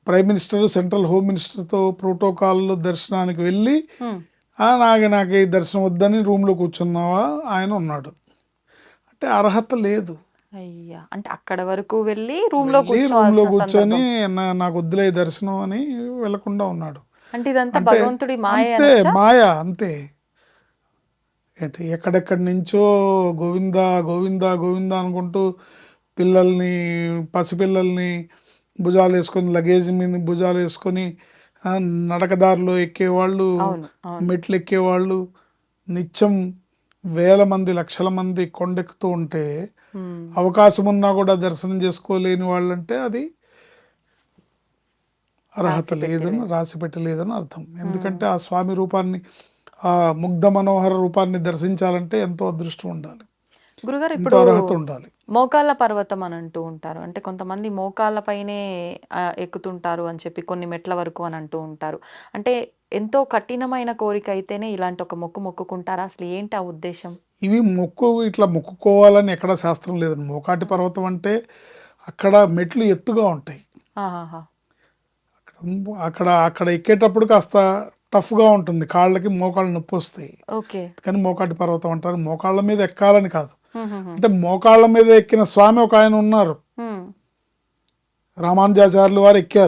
Prime minister central home మినిస్టర్తో ప్రోటోకాల్లో దర్శనానికి వెళ్ళి హ్మ్. నాకు ఈ దర్శనం వద్దని రూమ్లో కూర్చున్నావా ఆయన ఉన్నాడు. అంటే అర్హత లేదు. అయ్యా! అంటే అక్కడ వరకు వెళ్ళి రూమ్‌లో వెళ్ళి రూమ్లో కూర్చోవాల్సిన కూర్చొని సందర్భం. నాకు వద్దులే ఈ దర్శనం అని వెళ్ళకుండా ఉన్నాడు. అంటే ఇదంతా అంటే భగవంతుడి మాయే అంతే అనొచ్చా? మాయ అంతే. ఏంటి ఎక్కడెక్కడి నుంచో గోవిందా గోవిందా గోవిందా అనుకుంటూ పిల్లల్ని పసిపిల్లల్ని భుజాలు వేసుకొని లగేజ్ మీద భుజాలు వేసుకొని నడకదారిలో ఎక్కేవాళ్ళు, అవును. అవును. మెట్లు ఎక్కేవాళ్ళు నిత్యం వేల మంది లక్షల మంది కొండెక్కుతూ ఉంటే హ్మ్. అవకాశం ఉన్నా కూడా దర్శనం చేసుకోలేని వాళ్ళంటే అది అర్హత రాసి లేదని పెట్టిలేదు. రాసి పెట్టలేదని అర్థం. హ్మ్. ఎందుకంటే ఆ స్వామి రూపాన్ని ఆ ముగ్ధ మనోహర రూపాన్ని దర్శించాలంటే ఎంతో అదృష్టం ఉండాలి, గురుగారు ఎంతో ఇప్పుడు అర్హత ఉండాలి. మోకాళ్ళ పర్వతం అని అంటూ ఉంటారు. అంటే కొంతమంది మోకాళ్ళ పైనే ఎక్కుతుంటారు అని చెప్పి కొన్ని మెట్ల వరకు అని అంటూ ఉంటారు. అంటే ఎంతో కఠినమైన కోరిక అయితేనే ఇలాంటి ఒక మొక్కు మొక్కుకుంటారా? అసలు ఏంటి ఆ ఉద్దేశ్యం? ఇవి మొక్కు ఇట్లా మొక్కుకోవాలని ఎక్కడ శాస్త్రం లేదండి. మోకాటి హ్మ్. పర్వతం అంటే అక్కడ మెట్లు ఎత్తుగా ఉంటాయి. ఆహాహా! అక్కడ అక్కడ ఎక్కేటప్పుడు కాస్త టఫ్గా ఉంటుంది, కాళ్ళకి మోకాళ్ళు నొప్పి వస్తాయి. ఓకే. కానీ మోకాటి పర్వతం అంటారు. మోకాళ్ళ మీద ఎక్కాలని కాదు. హుహుహు. అంటే మోకాళ్ళ మీద ఎక్కిన స్వామి ఒక ఆయన ఉన్నారు. హ్మ్. రామానుజాచార్యులు వారు ఎక్కారు.